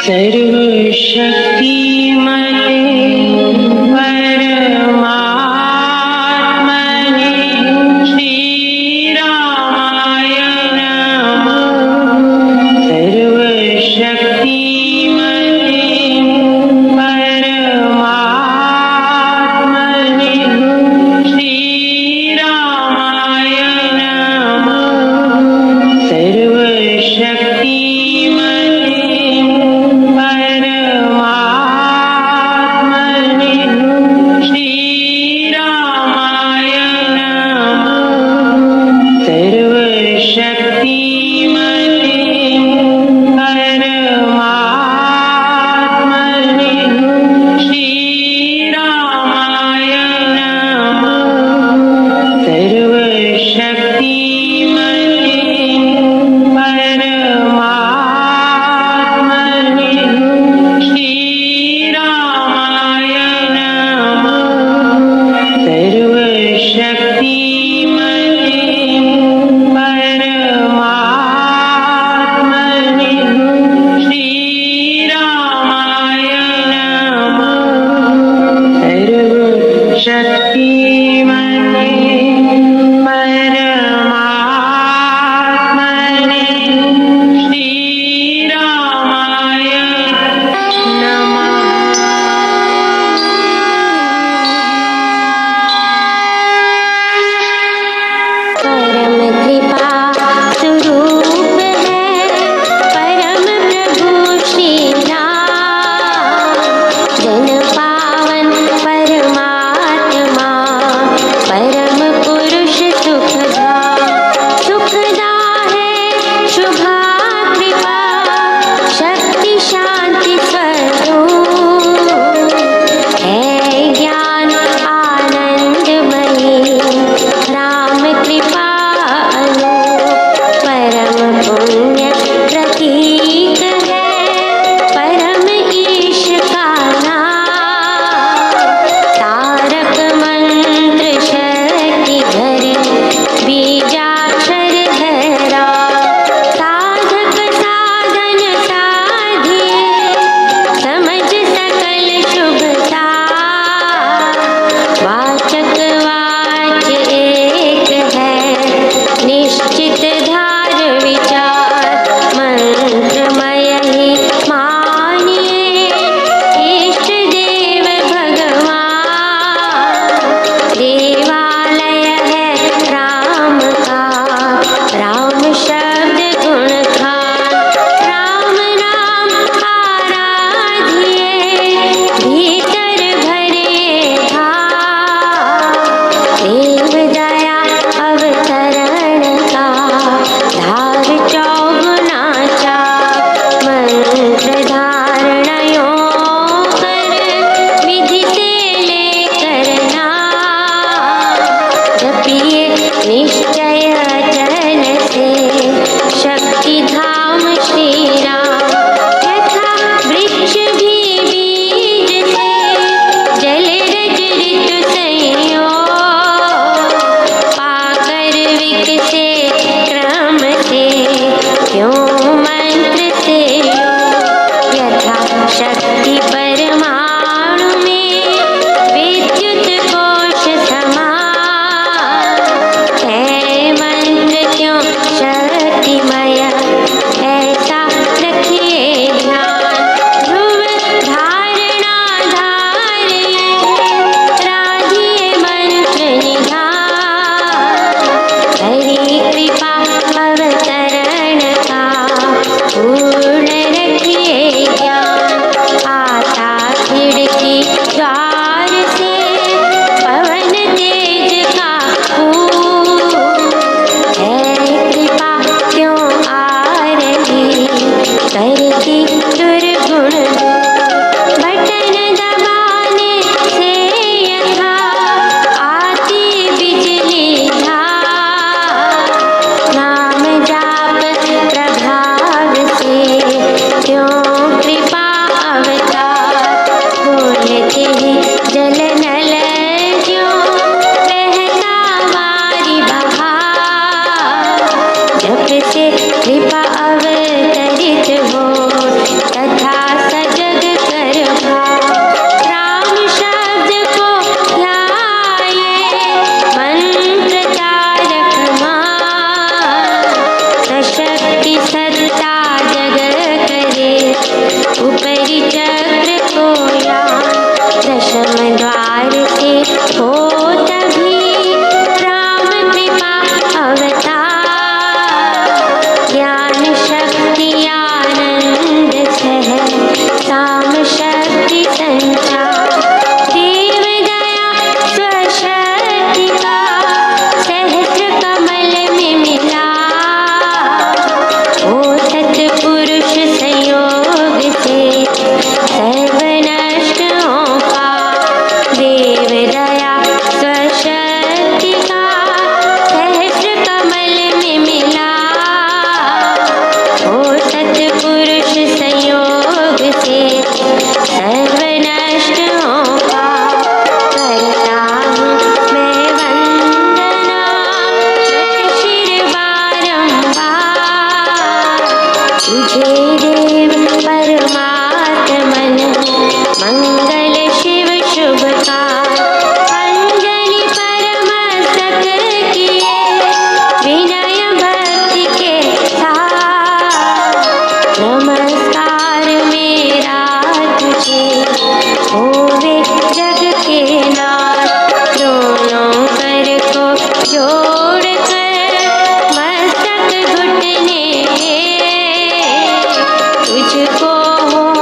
सर्वशक्तिमते परमात्मने श्रीरामाय नमः। सर्वशक्तिमते परमात्मने श्रीरामाय नमः। सर्वशक्तिमते परमात्मने श्रीरामाय नमः। सर्वशक्तिमते परमात्मने श्रीरामाय नमः। सर्वशक्तिमते परमात्मने श्रीरामाय नमः। सर्वशक्तिमते परमात्मने तुझे देव परमात्मन मंगल शिव शुभकार अंजलि परमस्तक किए विनय भक्ति के साथ नमस्कार मेरा तुझे होवे जग के नाथ दोनों कर को जोड़ कर मस्तक घुटने तुझको हो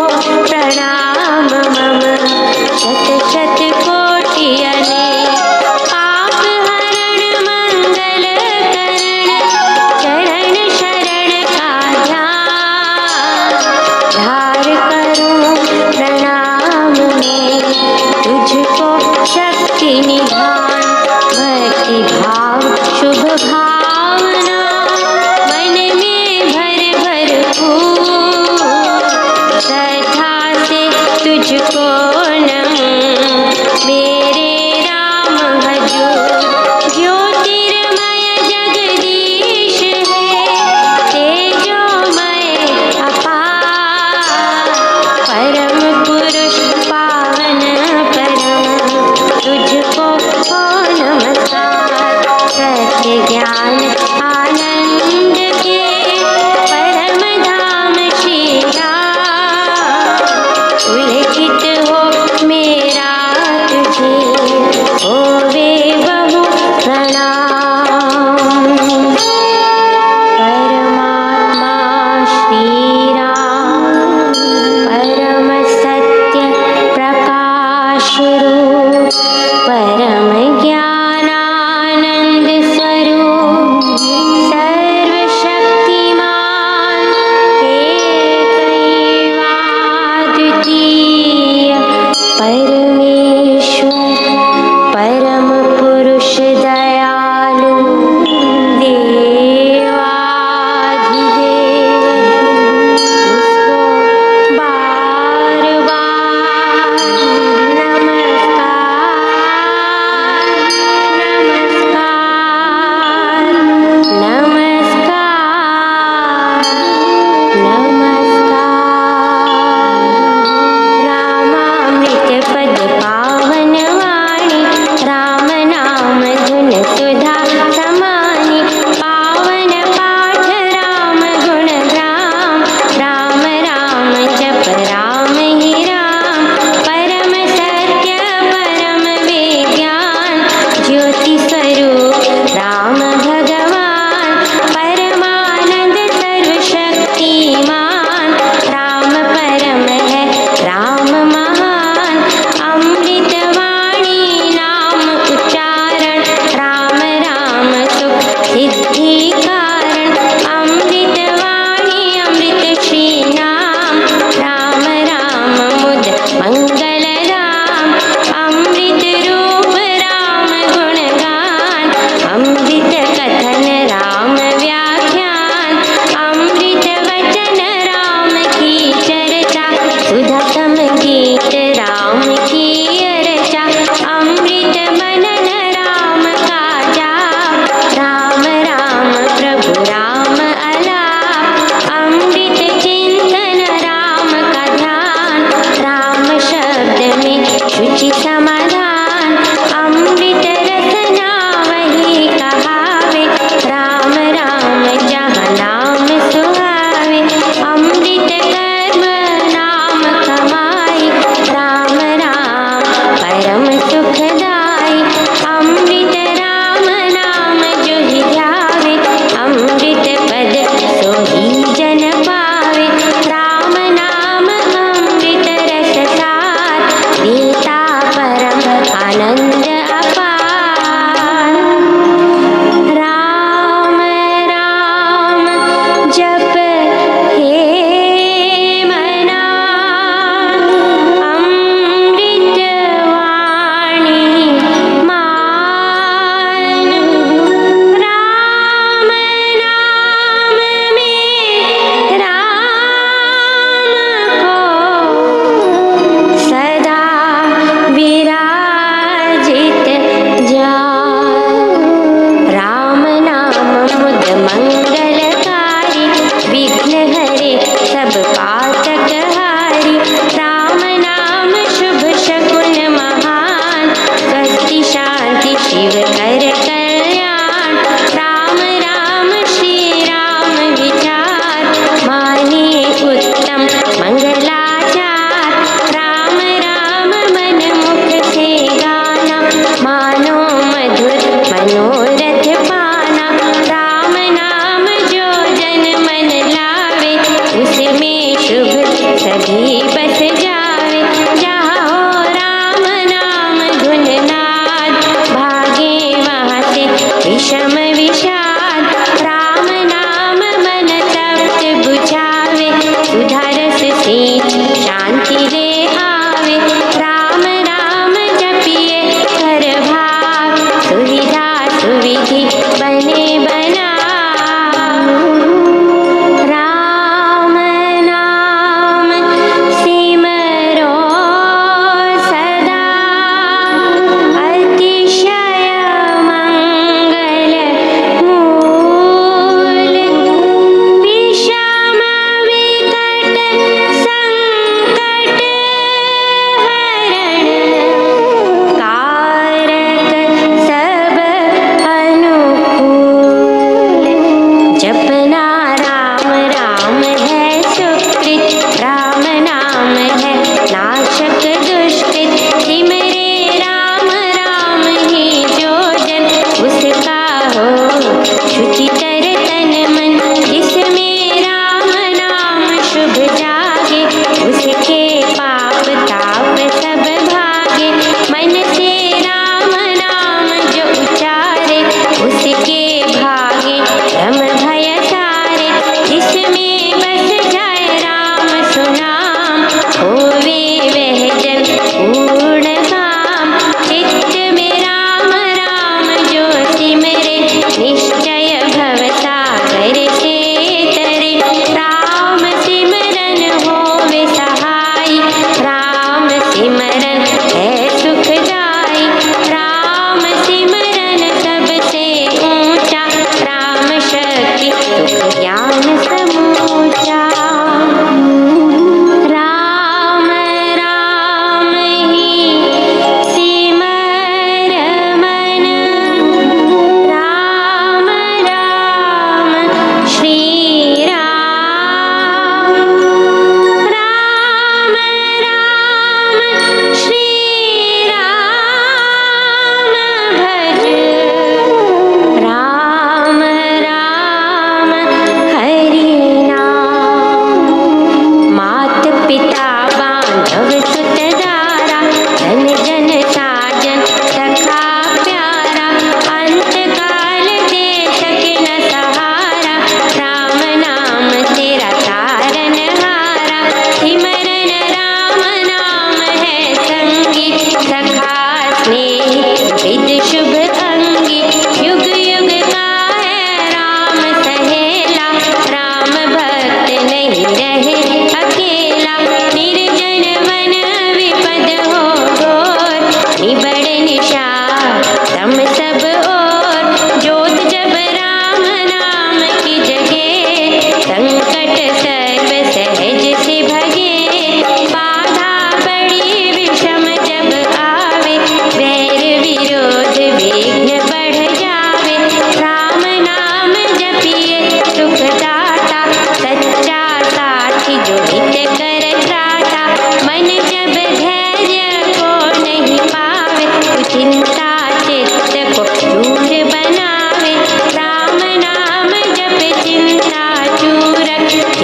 संकट सर्व सहज से भगे, बाधा बड़ी विषम जब आवे, वैर विरोध विघ्न बढ़ जावे। राम नाम जपिए सुखदाता, सच्चा साथी जो हित कर त्राता। मन जब धैर्य को नहीं पावे, चिंता चित्त को दूर बनावे। राम नाम जप चिंता चूरक,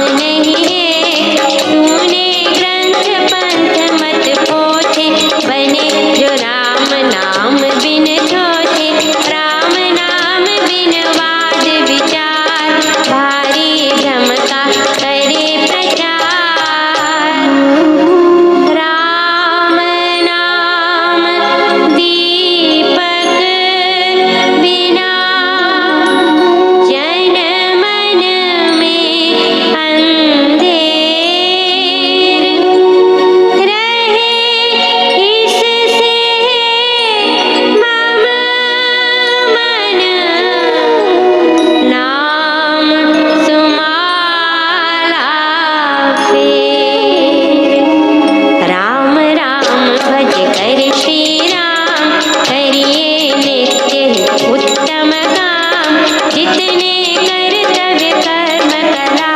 नहीं है। तूने ग्रंथ पंथ मत पोथे, बने जो राम नाम बिन थोथे। राम नाम बिन वाद विचार, भारी भ्रम का करे प्रचार। राम नाम दीपक बिना, जन मन में अंधेर रहे। इससे मम मन, नाम सुमाला फेर। राम राम भज कर श्री राम, करिए नित्य उत्तम काम। जितने कर्तव्य कर्म कला,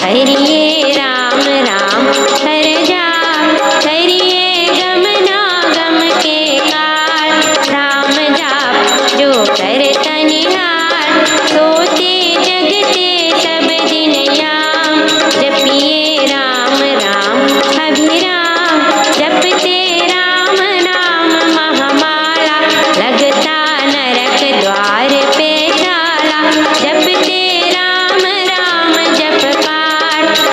करिए राम राम हर जाप। करिए गमनागम के काल, राम जाप जो करता निहाल। सोते जगते सब दिन याम, जपिए राम राम अभिराम। जपते राम नाम महामाला, लगता नरक द्वार पे ताला। जपते राम राम जप पाठ,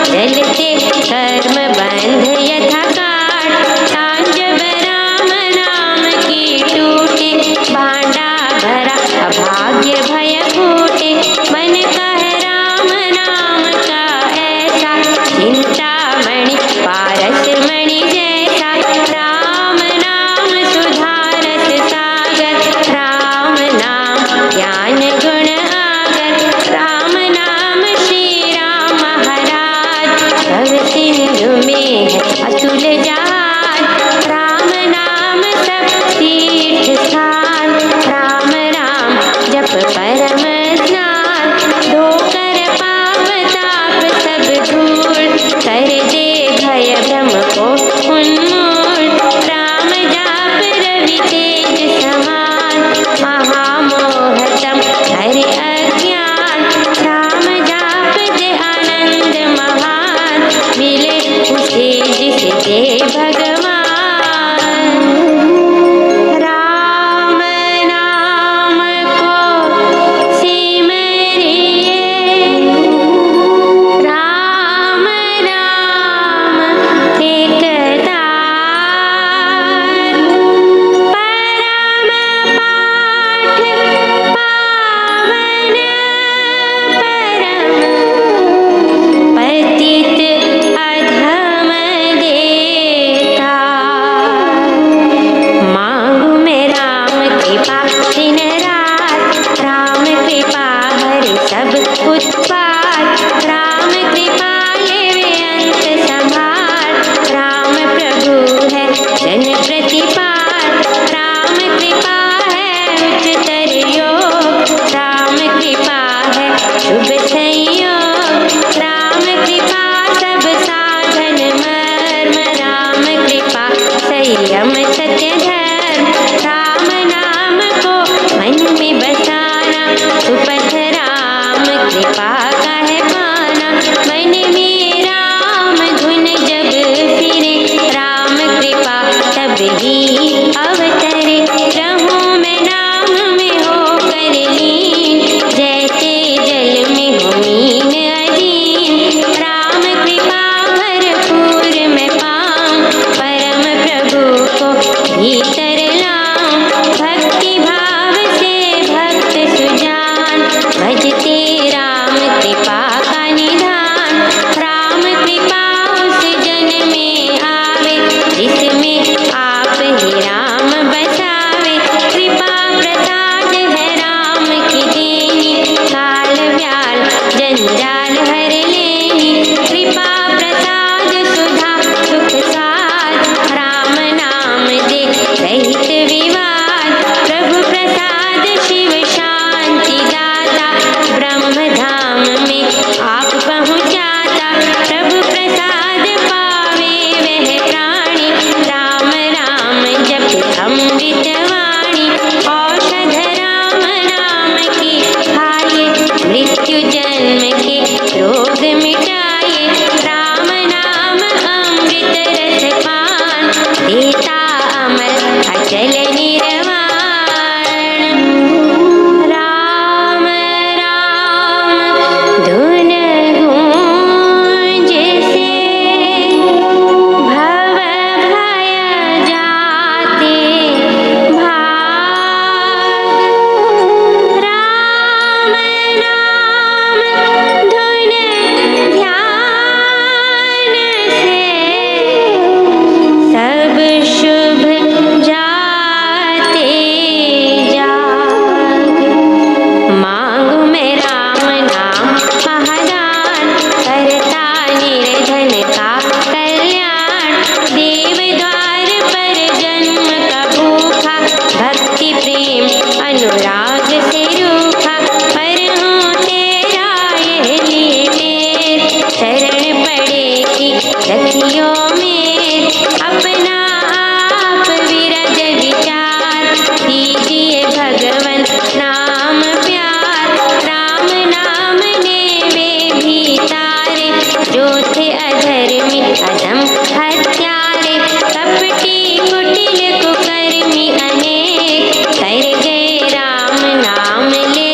सखियों में अपना आप विरज विचार कीजिए भगवन नाम प्यार। राम नाम ने वे भी तारे जो थे अधर्मी अधम हत्यारे। कपटी कुटिल कुकर्मी अनेक कर गए राम नाम ले।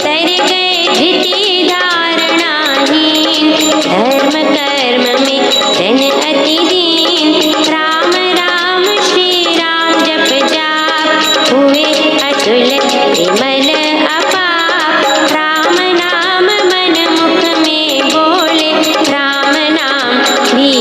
तर गए धृति धारणाहीन धर्म कर्म में जन अति दीन। राम राम श्री राम जप जाप हुए अतुल विमल अपाप। राम नाम मन मुख में बोले राम नाम भी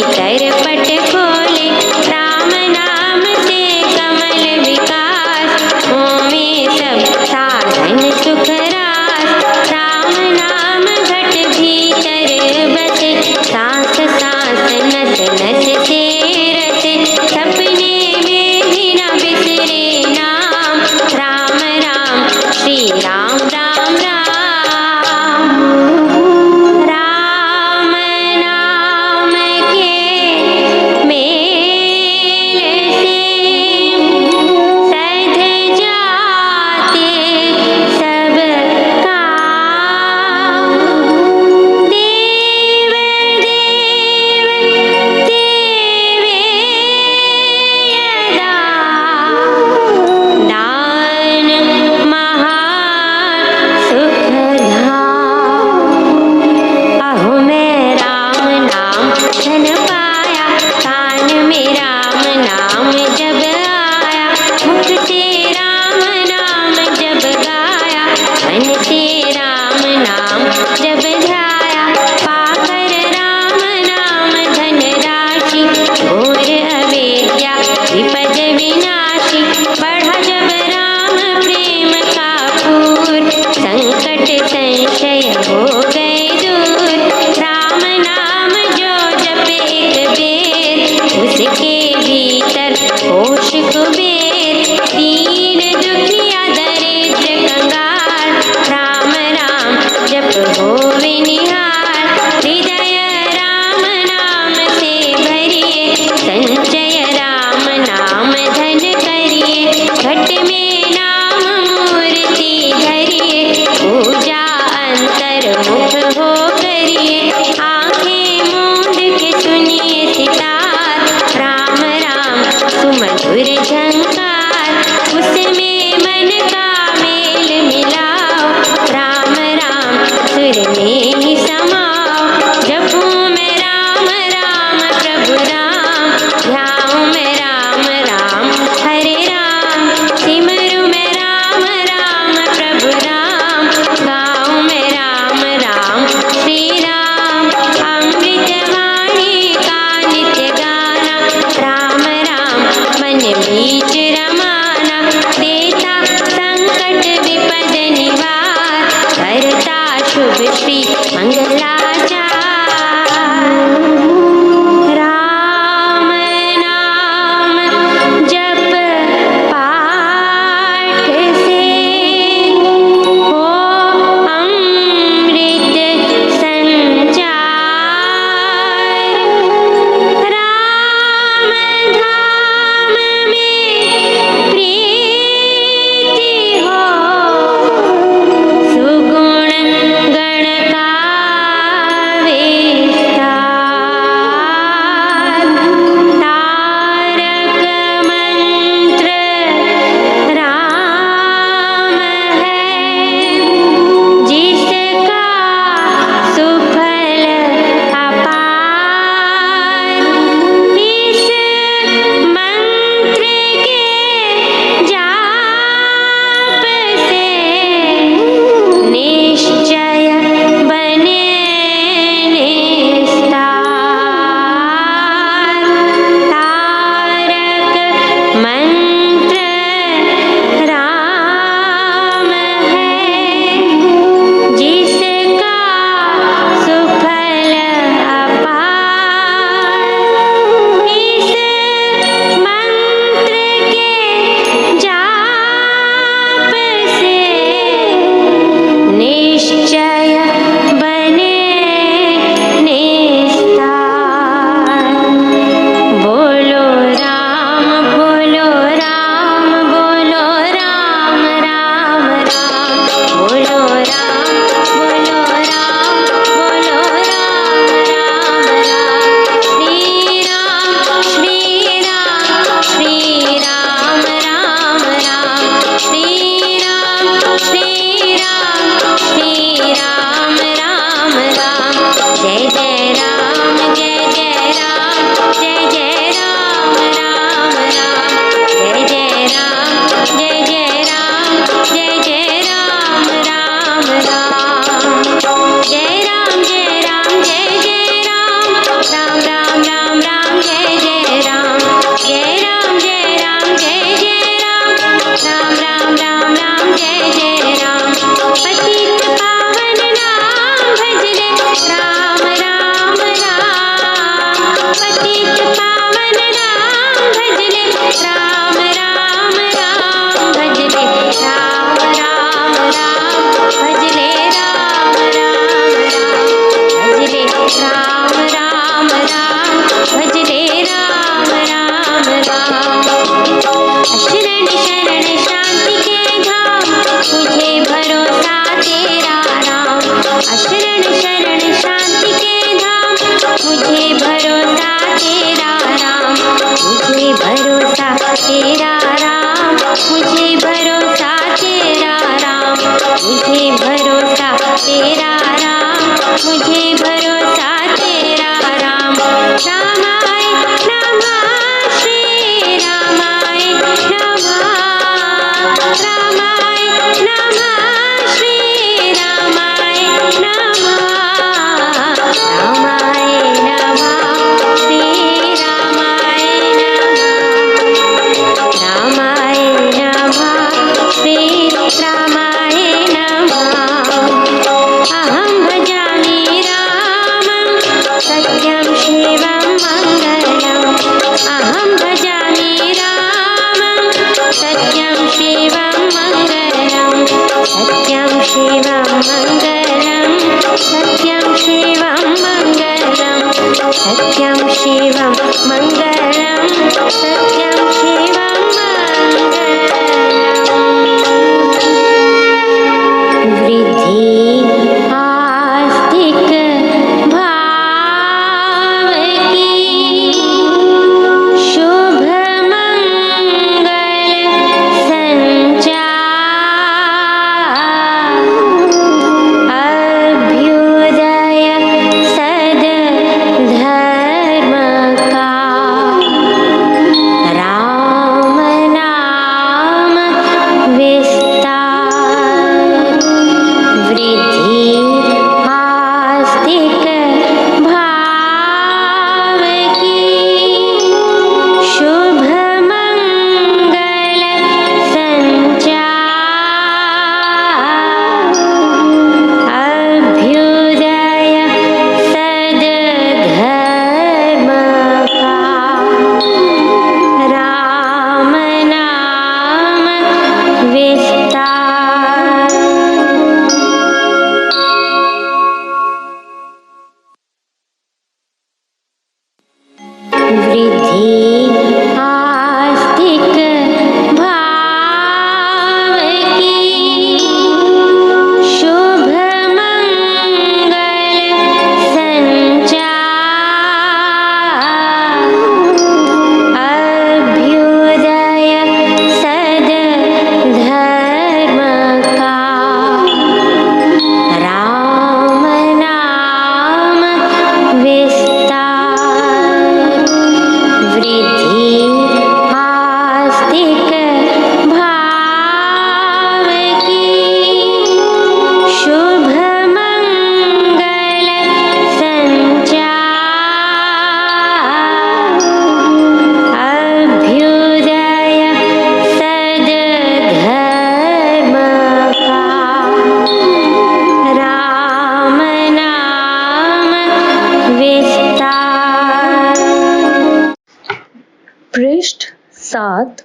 7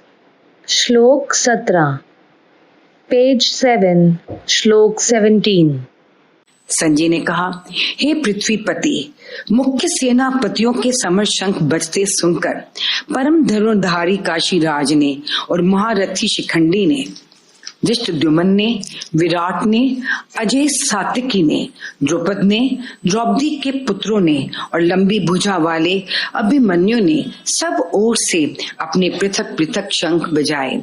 श्लोक 17 पेज 7 श्लोक 17। संजय ने कहा, हे पृथ्वीपति, मुख्य सेनापतियों के समर शंख बजते सुनकर परम धनुर्धारी काशीराज ने और महारथी शिखंडी ने, धृष्टद्युम्न ने, विराट ने, अजय सात्विकी ने, द्रुपद ने, द्रौपदी के पुत्रों ने और लंबी भुजा वाले अभिमन्यु ने सब ओर से अपने पृथक पृथक शंख बजाए।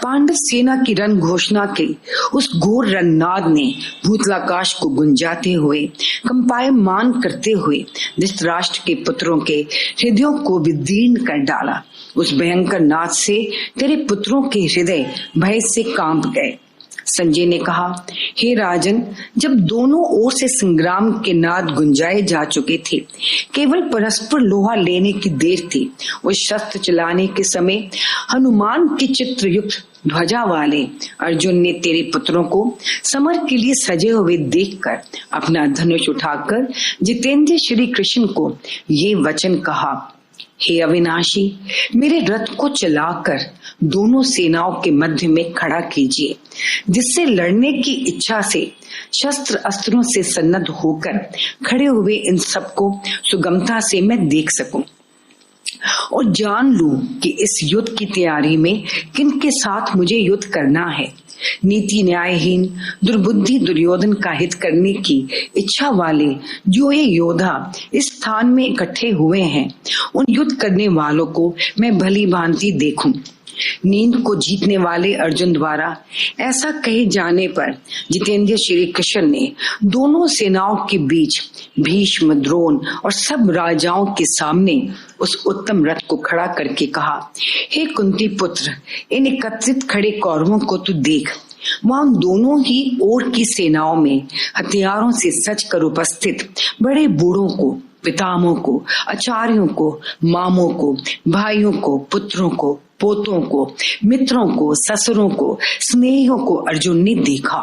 पांडव सेना की रण घोषणा के उस घोर रणनाद ने भूतलाकाश को गुंजाते हुए, कंपायमान करते हुए धृतराष्ट्र के पुत्रों के हृदयों को विदीर्ण कर डाला। उस भयंकर नाद से तेरे पुत्रों के हृदय भय से कांप गए। संजय ने कहा, हे राजन, जब दोनों ओर से संग्राम के नाद गुंजाए जा चुके थे, केवल परस्पर लोहा लेने की देर थी। उस शस्त्र चलाने के समय हनुमान के चित्र युक्त ध्वजा वाले अर्जुन ने तेरे पुत्रों को समर के लिए सजे हुए देखकर अपना धनुष उठाकर जितेंद्र श्री कृष्ण को ये वचन कहा, हे अविनाशी, मेरे रथ को चलाकर दोनों सेनाओं के मध्य में खड़ा कीजिए, जिससे लड़ने की इच्छा से शस्त्र अस्त्रों से सन्नद्ध होकर खड़े हुए इन सबको सुगमता से मैं देख सकूं और जान लूं कि इस युद्ध की तैयारी में किन के साथ मुझे युद्ध करना है। नीति न्यायहीन दुर्बुद्धि दुर्योधन का हित करने की इच्छा वाले जो ये योद्धा इस स्थान में इकट्ठे हुए हैं, उन युद्ध करने वालों को मैं भली भांति देखूं। नींद को जीतने वाले अर्जुन द्वारा ऐसा कहे जाने पर जितेंद्र श्री कृष्ण ने दोनों सेनाओं के बीच भीष्म, द्रोण और सब राजाओं के सामने उस उत्तम रथ को खड़ा करके कहा, हे कुंती पुत्र, इन एकत्रित खड़े कौरवों को तू देख। वहां दोनों ही ओर की सेनाओं में हथियारों से सज कर उपस्थित बड़े बूढ़ों को, पितामहों को, आचार्यों को, मामों को, भाइयों को, पुत्रों को, पोतों को, मित्रों को, ससुरों को, स्नेहियों को अर्जुन ने देखा।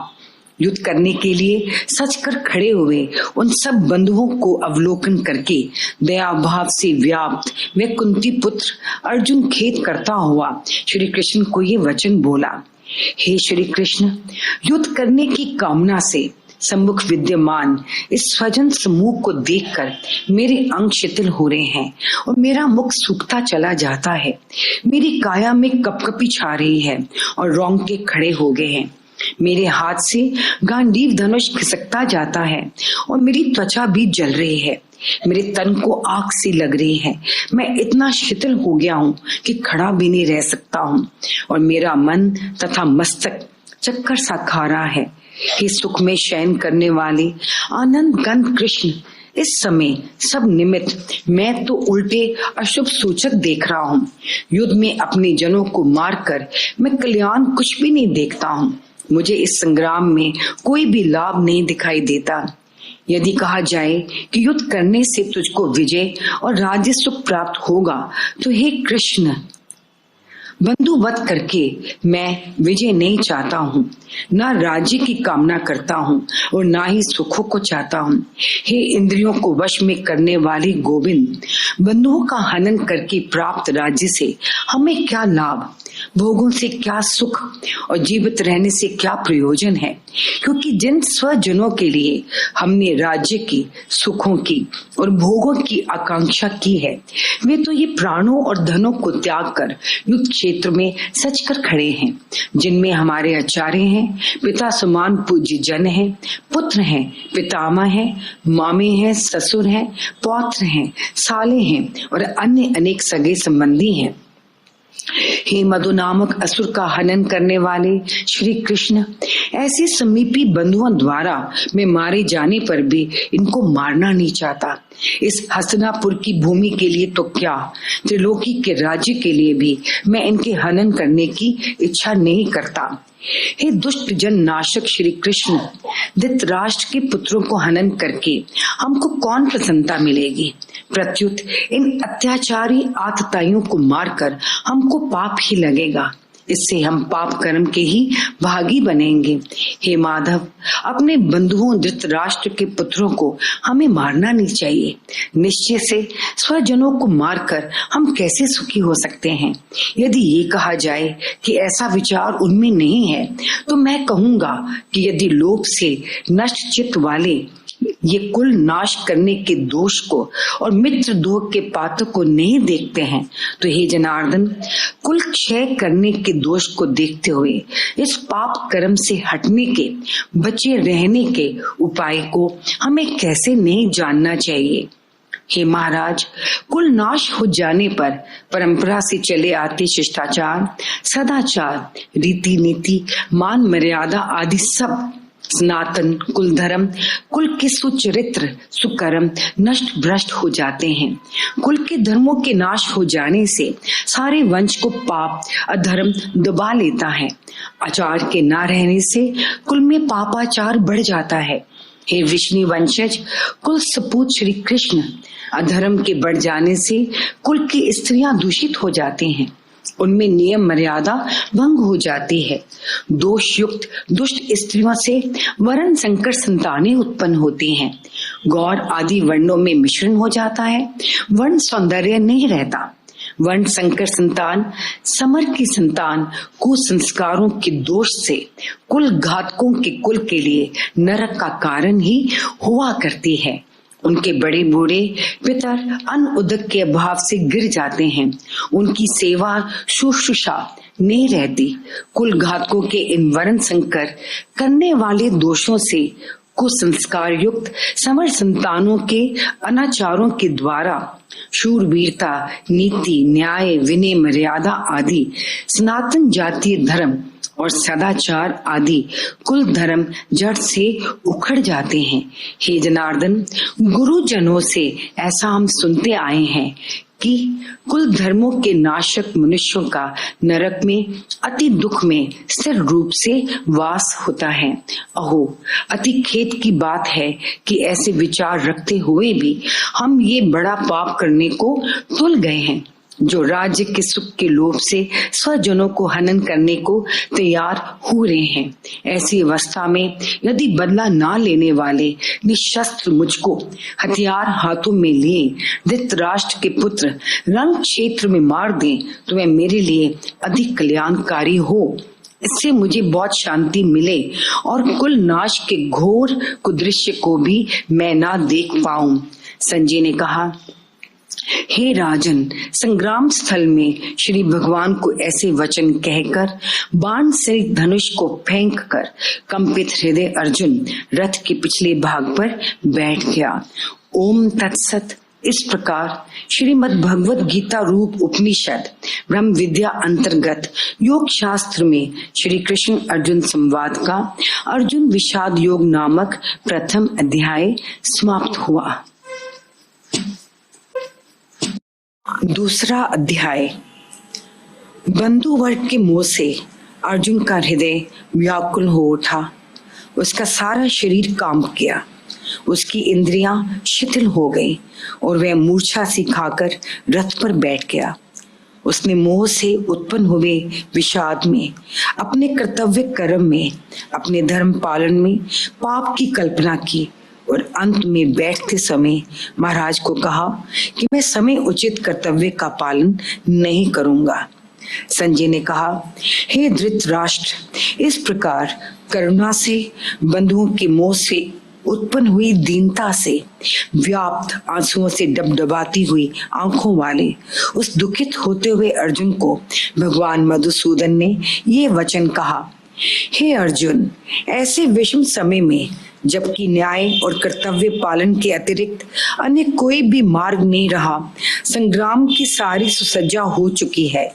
युद्ध करने के लिए सच कर खड़े हुए उन सब बंधुओं को अवलोकन करके दया भाव से व्याप्त वे कुंती पुत्र अर्जुन खेद करता हुआ श्री कृष्ण को ये वचन बोला, हे श्री कृष्ण, युद्ध करने की कामना से सम्मुख विद्यमान इस स्वजन समूह को देखकर मेरे अंग शिथिल हो रहे हैं और मेरा मुख सूखता चला जाता है। मेरी काया में कपकपी छा रही है और रोंगटे खड़े हो गए हैं। मेरे हाथ से गांडीव धनुष खिसकता जाता है और मेरी त्वचा भी जल रही है। मेरे तन को आग सी लग रही है। मैं इतना शिथिल हो गया हूँ कि खड़ा भी नहीं रह सकता हूँ और मेरा मन तथा मस्तक चक्कर सा खा रहा है। हे सुख में शयन करने वाले आनंद गंध कृष्ण, इस समय सब निमित्त मैं तो उल्टे अशुभ सूचक देख रहा हूँ। युद्ध में अपने जनों को मारकर मैं कल्याण कुछ भी नहीं देखता हूँ। मुझे इस संग्राम में कोई भी लाभ नहीं दिखाई देता। यदि कहा जाए कि युद्ध करने से तुझको विजय और राज्य सुख प्राप्त होगा, तो हे कृष्ण, बंधुवत करके मैं विजय नहीं चाहता हूँ, ना राज्य की कामना करता हूँ और ना ही सुखों को चाहता हूँ। हे इंद्रियों को वश में करने वाले गोविंद, बंधुओं का हनन करके प्राप्त राज्य से हमें क्या लाभ, भोगों से क्या सुख और जीवित रहने से क्या प्रयोजन है। क्योंकि जिन स्वजनों के लिए हमने राज्य की, सुखों की और भोगों की आकांक्षा की है, वे तो ये प्राणों और धनों को त्याग कर युद्ध क्षेत्र में सच कर खड़े हैं। जिनमें हमारे आचार्य हैं, पिता समान पूज्य जन हैं, पुत्र हैं, पितामह हैं, मामे हैं, ससुर हैं, पौत्र हैं, साले हैं और अन्य अनेक सगे संबंधी हैं। हे मधु नामक असुर का हनन करने वाले श्री कृष्ण, ऐसे समीपी बंधुओं द्वारा मैं मारे जाने पर भी इनको मारना नहीं चाहता। इस हस्तिनापुर की भूमि के लिए तो क्या, त्रिलोकी के राज्य के लिए भी मैं इनके हनन करने की इच्छा नहीं करता। हे दुष्ट जन नाशक श्री कृष्ण, धृतराष्ट्र के पुत्रों को हनन करके हमको कौन प्रसन्नता मिलेगी। प्रत्युत इन अत्याचारी आतताइयों को मारकर हमको पाप ही लगेगा। इससे हम पाप कर्म के ही भागी बनेंगे। हे माधव, अपने बंधुओं धृतराष्ट्र के पुत्रों को हमें मारना नहीं चाहिए। निश्चय से स्वजनों को मारकर हम कैसे सुखी हो सकते हैं? यदि ये कहा जाए कि ऐसा विचार उनमें नहीं है, तो मैं कहूंगा कि यदि लोभ से नष्ट चित्त वाले ये कुल नाश करने के दोष को और मित्र द्रोह के पातक को नहीं देखते हैं, तो हे जनार्दन, कुल क्षय करने के दोष को देखते हुए इस पाप कर्म से हटने के, बचे रहने के उपाय को हमें कैसे नहीं जानना चाहिए? हे महाराज, कुल नाश हो जाने पर परंपरा से चले आते शिष्टाचार, सदाचार, रीति नीति, मान मर्यादा आदि सब सनातन कुल धर्म, कुल के सुचरित्र सुकर्म नष्ट भ्रष्ट हो जाते हैं। कुल के धर्मों के नाश हो जाने से सारे वंश को पाप अधर्म दबा लेता है। आचार के ना रहने से कुल में पापाचार बढ़ जाता है। हे विष्णु वंशज कुल सपूत श्री कृष्ण, अधर्म के बढ़ जाने से कुल की स्त्रियां दूषित हो जाती हैं, उनमें नियम मर्यादा भंग हो जाती है। दोष युक्त दुष्ट स्त्रियों से वर्ण संकर संतानें उत्पन्न होती हैं। गौर आदि वर्णों में मिश्रण हो जाता है, वर्ण सौंदर्य नहीं रहता। वर्ण संकर संतान समर की संतान कुसंस्कारों के दोष से कुल घातकों के कुल के लिए नरक का कारण ही हुआ करती है। उनके बड़े बूढ़े पितर अन्न उदक के अभाव से गिर जाते हैं, उनकी सेवा शुश्रूषा नहीं रहती। कुल घातकों के इन वर्ण संकर करने वाले दोषों से कुसंस्कार युक्त समर संतानों के अनाचारों के द्वारा शूरवीरता, नीति, न्याय, विनय, मर्यादा आदि सनातन जातीय धर्म और सदाचार आदि कुल धर्म जड़ से उखड़ जाते हैं। हे जनार्दन, गुरुजनों से ऐसा हम सुनते आए हैं कि कुल धर्मों के नाशक मनुष्यों का नरक में अति दुख में स्थिर रूप से वास होता है। अहो, अति खेद की बात है कि ऐसे विचार रखते हुए भी हम ये बड़ा पाप करने को तुल गए हैं, जो राज्य के सुख के लोभ से स्वजनों को हनन करने को तैयार हो रहे हैं। ऐसी अवस्था में यदि बदला ना लेने वाले निशस्त्र मुझको हथियार हाथों में लिए धृतराष्ट्र के पुत्र रण क्षेत्र में मार दें, तो वह मेरे लिए अधिक कल्याणकारी हो। इससे मुझे बहुत शांति मिले और कुल नाश के घोर कुदृश्य को भी मैं ना देख पाऊं। संजय ने कहा, हे राजन, संग्राम स्थल में श्री भगवान को ऐसे वचन कहकर बाण से धनुष को फेंक कर कंपित हृदय अर्जुन रथ के पिछले भाग पर बैठ गया। ओम तत्सत। इस प्रकार श्रीमद् भगवत गीता रूप उपनिषद ब्रह्म विद्या अंतर्गत योग शास्त्र में श्री कृष्ण अर्जुन संवाद का अर्जुन विषाद योग नामक प्रथम अध्याय समाप्त हुआ। दूसरा अध्याय। बंधु वर्ग के मोह से अर्जुन का हृदय व्याकुल हो उठा। उसका सारा शरीर कांप गया, उसकी इंद्रियां शिथिल हो गई और वह मूर्छा सी खाकर रथ पर बैठ गया। उसने मोह से उत्पन्न हुए विषाद में, अपने कर्तव्य कर्म में, अपने धर्म पालन में पाप की कल्पना की और अंत में बैठते समय महाराज को कहा कि मैं समय उचित कर्तव्य का पालन नहीं करूंगा। संजय ने कहा, हे धृतराष्ट्र, इस प्रकार करुणा से, बंधुओं के मोह से उत्पन्न हुई दीनता से व्याप्त, आंसुओं से डबडबाती हुई आंखों वाले उस दुखित होते हुए अर्जुन को भगवान मधुसूदन ने ये वचन कहा, हे अर्जुन, ऐसे विषम समय में जबकि न्याय और कर्तव्य पालन के अतिरिक्त अन्य कोई भी मार्ग नहीं रहा, संग्राम की सारी सुसज्जा हो चुकी है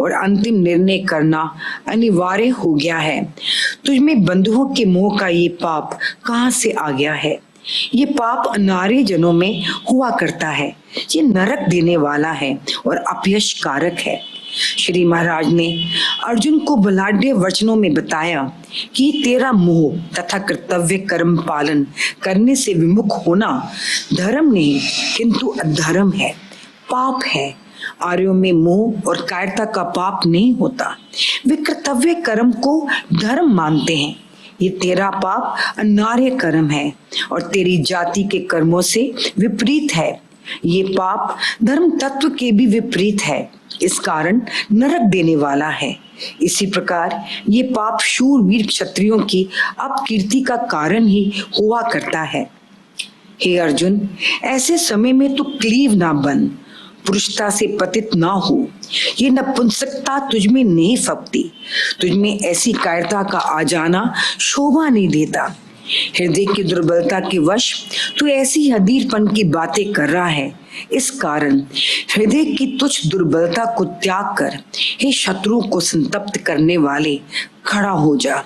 और अंतिम निर्णय करना अनिवार्य हो गया है। तुझमें बंधुओं के मोह का ये पाप कहाँ से आ गया है? ये पाप अनार्य जनों में हुआ करता है, ये नरक देने वाला है और अपयश कारक है। श्री महाराज ने अर्जुन को बलाढ्य वचनों में बताया कि तेरा मोह तथा कर्तव्य कर्म पालन करने से विमुख होना धर्म नहीं किंतु अधर्म है, पाप है आर्यों में मोह और कायरता का पाप नहीं होता। वे कर्तव्य कर्म को धर्म मानते हैं। ये तेरा पाप अनार्य कर्म है और तेरी जाति के कर्मों से विपरीत है। ये पाप धर्म तत्व के भी विपरीत है, इस कारण नरक देने वाला है। इसी प्रकार ये पाप शूरवीर क्षत्रियों की अपकीर्ति का कारण ही हुआ करता है। हे अर्जुन, ऐसे समय में तू क्लीव ना बन, पुरुषता से पतित ना हो। ये नपुंसकता तुझमें नहीं फपती, तुझमें ऐसी कायरता का आ जाना शोभा नहीं देता। हृदय की दुर्बलता के वश तू ऐसी हदीरपन की बातें कर रहा है। इस कारण हृदय की तुच्छ दुर्बलता को त्याग कर हे शत्रुओं को संतप्त करने वाले खड़ा हो जा,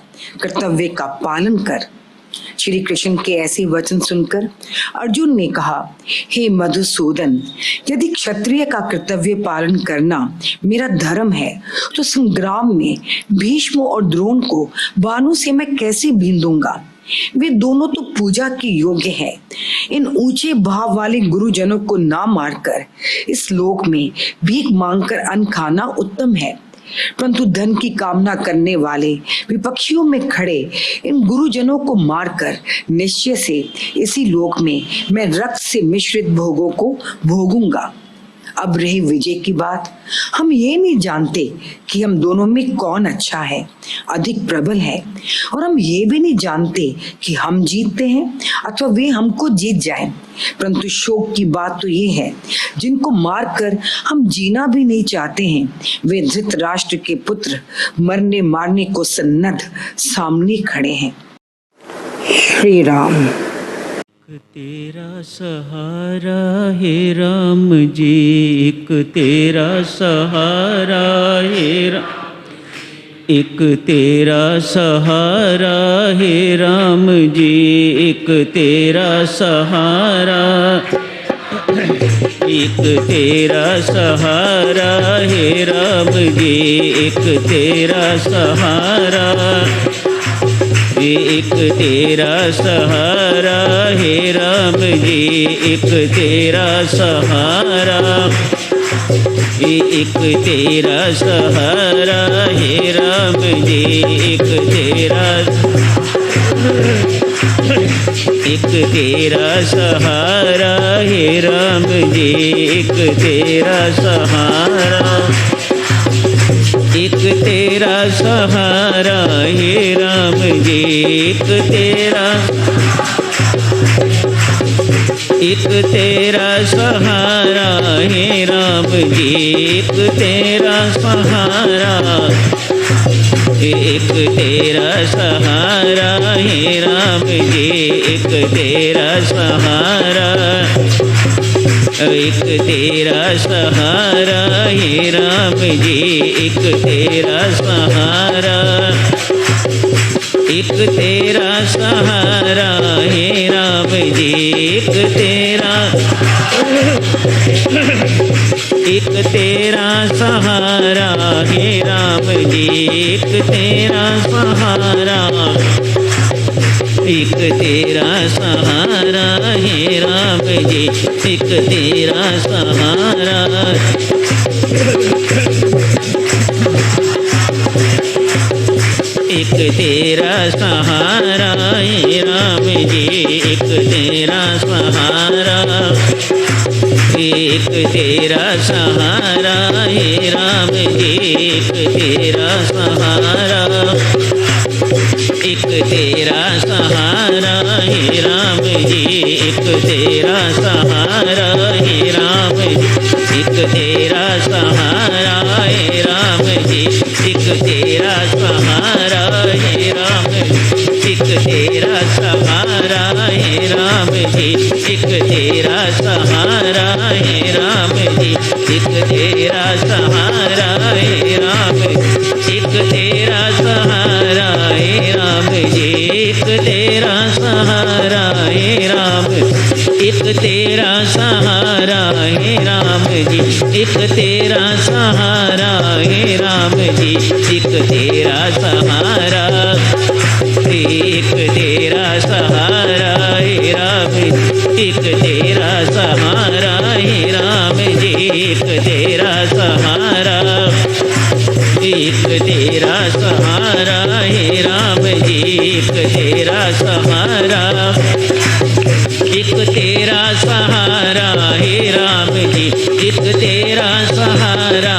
कर्तव्य का पालन कर। श्री कृष्ण के ऐसे वचन सुनकर अर्जुन ने कहा, हे मधुसूदन, यदि क्षत्रिय का कर्तव्य पालन करना मेरा धर्म है तो संग्राम में भीष्म और द्रोण को बाणों से मैं कैसे बीन दूंगा? वे दोनों तो पूजा के योग्य हैं। इन ऊंचे भाव वाले गुरुजनों को ना मारकर इस लोक में भीख मांगकर अन्न खाना उत्तम है, परंतु धन की कामना करने वाले विपक्षियों में खड़े इन गुरुजनों को मारकर निश्चय से इसी लोक में मैं रक्त से मिश्रित भोगों को भोगूंगा। अब रही विजय की बात, हम ये नहीं जानते कि हम दोनों में कौन अच्छा है, अधिक प्रबल है, और हम ये भी नहीं जानते कि हम जीतते हैं अथवा वे हमको जीत जाएं। परंतु शोक की बात तो ये है, जिनको मारकर हम जीना भी नहीं चाहते हैं, वे धृतराष्ट्र के पुत्र मरने मारने को सन्नद्ध सामने खड़े हैं। श्री राम। तेरा सहारा हे राम जी, एक तेरा सहारा हे राम, एक तेरा सहारा हे राम जी, एक तेरा सहारा, एक तेरा सहारा हे राम जी, एक तेरा सहारा, एक तेरा सहारा हे राम जी, एक तेरा सहारा, एक तेरा सहारा हे राम जी, एक तेरा, एक तेरा सहारा हे राम जी, एक तेरा सहारा, एक तेरा सहारा हे राम जी, एक तेरा, एक तेरा सहारा हे राम जी, एक तेरा सहारा, एक तेरा सहारा हे राम जी, एक तेरा सहारा, एक तेरा सहारा हे राम जी, एक तेरा सहारा, एक तेरा सहारा हे राम जी, एक तेरा, एक तेरा सहारा हे राम जी, एक तेरा सहारा, एक तेरा सहारा हे राम जी, एक तेरा सहारा, एक तेरा सहारा हे राम जी, एक तेरा सहारा, एक तेरा सहारा हे राम जी, एक तेरा सहारा, एक तेरा सहारा हे राम जी, एक तेरा सहारा हे राम जी, एक तेरा सहारा हे राम जी, एक तेरा सहारा हे राम जी, एक तेरा सहारा हे राम जी, एक तेरा सहारा हे राम जी, एक तेरा सहारा हे राम, एक तेरा सहारा हे राम जी, एक तेरा सहारा हे राम, एक तेरा सहारा हे राम जी, एक तेरा सहारा हे राम जी, एक तेरा सहारा, एक तेरा सहारा हे राम, एक तेरा सहारा हे राम जी, एक तेरा सहारा, एक तेरा सहारा हे राम जी, एक तेरा सहारा, एक तेरा सहारा हे राम जी, एक तेरा सहारा,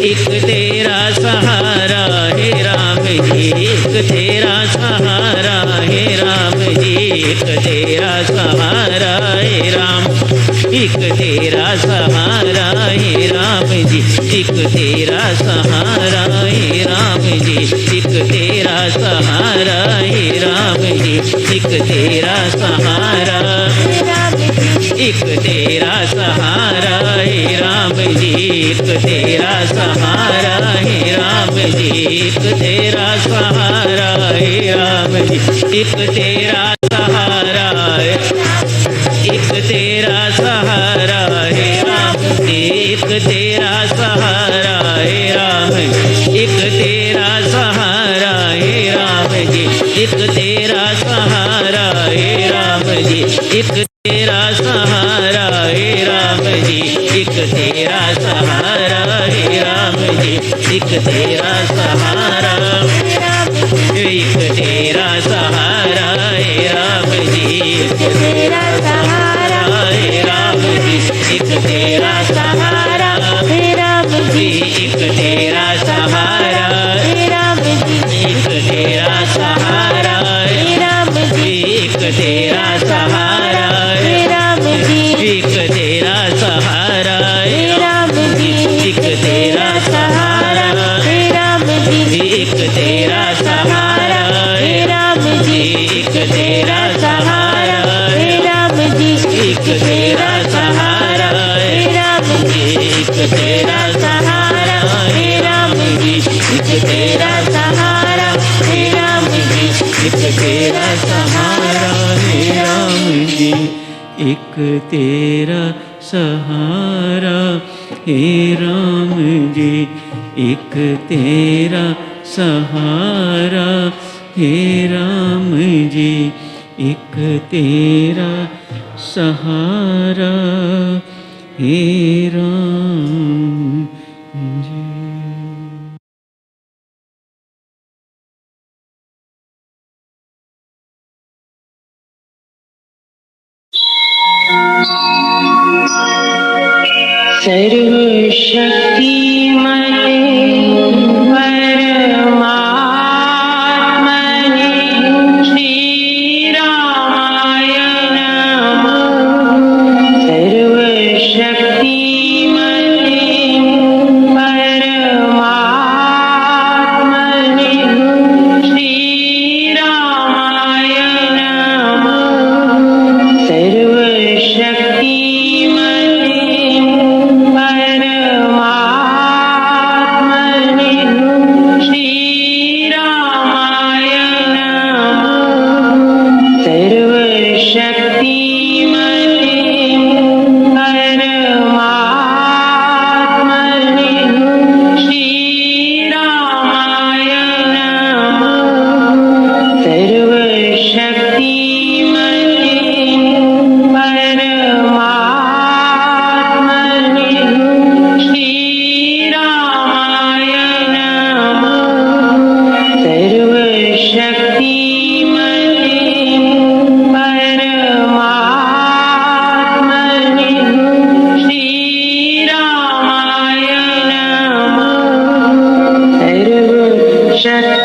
एक तेरा सहारा हे राम जी, एक तेरा सहारा हे राम जी, एक तेरा सहारा हे राम, एक तेरा सहारा हे राम जी, एक तेरा सहारा हे राम जी, एक तेरा सहारा हे राम जी, एक तेरा सहारा, एक तेरा सहारा हे राम जी, एक तेरा सहारा हे राम जी, एक तेरा सहारा हे राम जी, एक तेरा सहारा, एक तेरा सहारा हे राम जी, एक तेरा सहारा हे राम, एक तेरा सहारा हे राम जी, एक तेरा सहारा हे राम जी, एक तेरा सहारा हे राम जी, एक तेरा सहारा हे राम जी, एक तेरा सहारा, एक तेरा सहारा हे राम जी, एक तेरा सहारा हे राम जी, एक तेरा सहारा हे राम जी, एक तेरा सहारा हे राम जी, एक तेरा सहारा हे राम जी, एक तेरा सहारा हे राम जी, एक तेरा सहारा हे राम जी, एक तेरा सहारा हे राम जी, एक तेरा सहारा हे राम जी, एक तेरा सहारा हे राम जी, एक तेरा सहारा हे राम जी, एक तेरा सहारा हे राम जी, एक तेरा सहारा हे राम जी, एक तेरा सहारा हे राम जी, एक तेरा सहारा हे राम जी, एक तेरा सहारा हे राम जी, एक तेरा सहारा हे राम जी। सर्वशक्तिमते परमात्मने श्रीरामाय नमः। सर्वशक्तिमते परमात्मने श्रीरामाय नमः। सर्वशक्तिमते परमात्मने श्रीरामाय नमः। सर्वशक्तिमते परमात्मने श्रीरामाय नमः। सर्वशक्तिमते परमात्मने श्रीरामाय नमः। सर्वशक्तिमते परमात्मने श्रीरामाय नमः। सर्वशक्तिमते